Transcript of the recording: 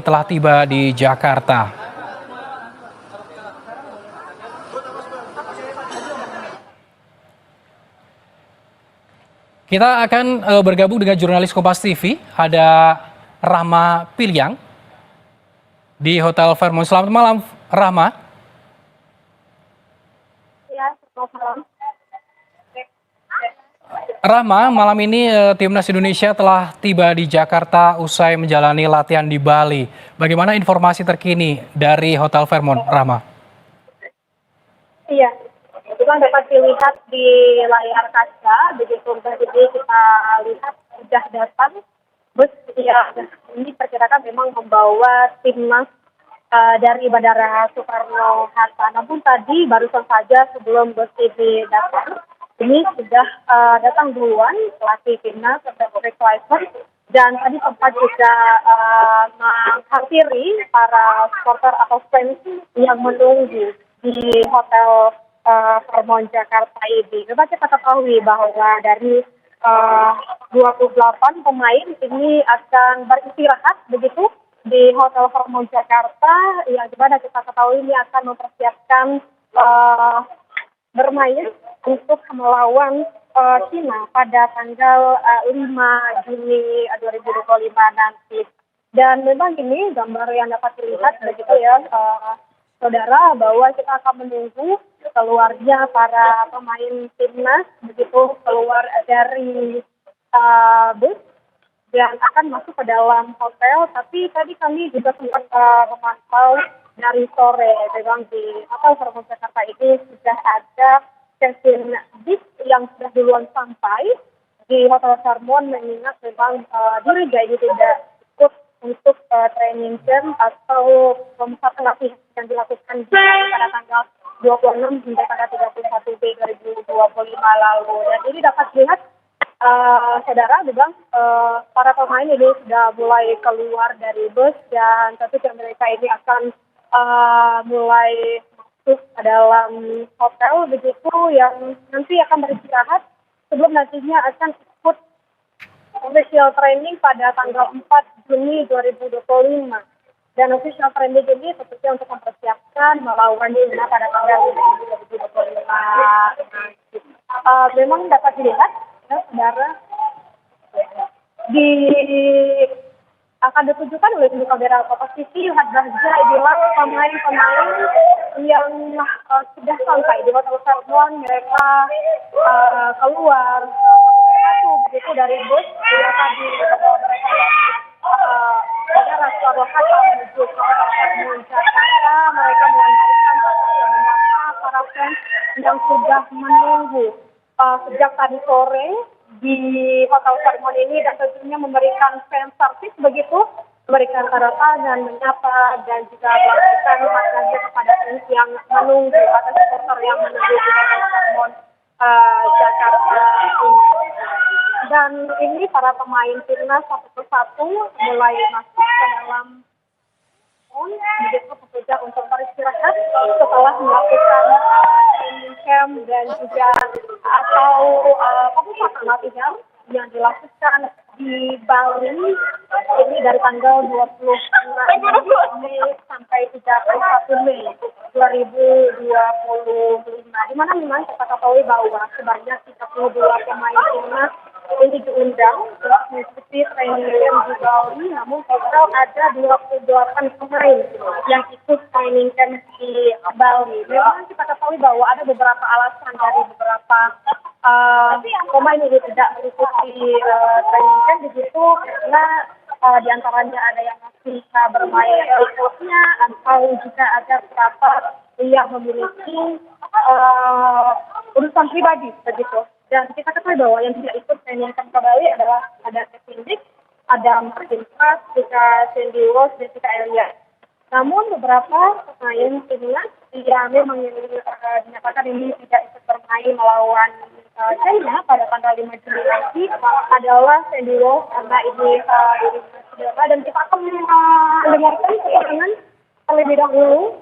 telah tiba di Jakarta. Kita akan bergabung dengan jurnalis Kompas TV, ada Rahma Piliang di Hotel Fairmont. Selamat malam, Rahma. Ya, selamat malam. Rahma, malam ini Timnas Indonesia telah tiba di Jakarta usai menjalani latihan di Bali. Bagaimana informasi terkini dari Hotel Fairmont, Rahma? Iya, itu kan dapat dilihat di layar kaca, begitu jadi kita lihat sudah datang bus yang ini perkirakan memang membawa timnas dari Bandara Soekarno-Hatta. Namun tadi barusan saja sebelum bus ini datang, ini sudah datang duluan pelatih timnas Patrick Kluivert dan tadi sempat juga menghampiri para supporter atau fans yang menunggu di Hotel Fairmont Jakarta ini. Memang kita ketahui bahwa dari 28 pemain ini akan beristirahat begitu di Hotel Fairmont Jakarta, yang dimana kita ketahui ini akan mempersiapkan bermain untuk melawan China pada tanggal 5 Juni 2025 nanti. Dan memang ini gambar yang dapat dilihat begitu ya, saudara, bahwa kita akan menunggu keluarnya para pemain timnas begitu keluar dari bus dan akan masuk ke dalam hotel. Tapi tadi kami juga sempat memantau dari sore, memang di Hotel Fairmont Jakarta ini sudah ada Kevin Dick yang sudah duluan sampai di Hotel Fairmont, mengingat memang dirinya ini tidak ikut untuk training camp atau pemusatan latihan yang dilakukan pada tanggal 26 hingga tanggal 31 Mei 2025 lalu. Dan ini dapat dilihat saudara, memang para pemain ini sudah mulai keluar dari bus dan tentu mereka ini akan mulai masuk ke dalam hotel begitu, yang nanti akan beristirahat sebelum nantinya akan ikut official training pada tanggal 4 Juni 2025. Dan official training ini tentunya untuk mempersiapkan melawan China pada tanggal 5 Juni 2025. Memang dapat dilihat ya, saudara, akan ditunjukkan oleh kamera Kompas TV Hadra adalah pemain-pemain yang sudah sampai di Hotel Fairmont. Mereka keluar satu begitu dari bus yang tadi mereka Bandara Soekarno-Hatta menuju ke Hotel Fairmont Jakarta. Mereka melambaikan beberapa para fans yang sudah menunggu sejak tadi sore di Hotel Fairmont ini, dan tentunya memberikan fan service begitu, memberikan tanda tangan, menyapa dan juga melakukan maknanya kepada fans yang menunggu atau supporter yang menunggu di Hotel Fairmont Jakarta ini. Dan ini para pemain timnas satu persatu mulai masuk ke dalam begitu bekerja untuk beristirahat setelah melakukan training camp dan juga atau pemusatan latihan yang dilakukan di Bali ini dari tanggal 26 Mei sampai 31 Mei 2025, di mana memang kita ketahui bahwa sebanyak 32 pemain timnas ini diundang untuk mengikuti training camp di Bali. Namun total ada 28 pemain yang ikut training camp di Bali. Memang kita ketahui bahwa ada beberapa alasan dari beberapa pemain ini tidak mengikuti training camp begitu, karena diantaranya ada yang masih bermain di klubnya atau juga ada beberapa yang memiliki urusan pribadi begitu. Dan kita ketahui bahwa yang tidak ikut training camp ke Bali adalah ada Kevin Dick, ada Martin Pras, juga Sandy Walsh, dan juga Elia. Namun beberapa pemain timnas yang memang dinyatakan ini tidak ikut bermain melawan China pada tanggal 5 Juni nanti adalah Sandy Walsh, karena ini cedera, dan kita akan mendengarkan keterangan terlebih dahulu.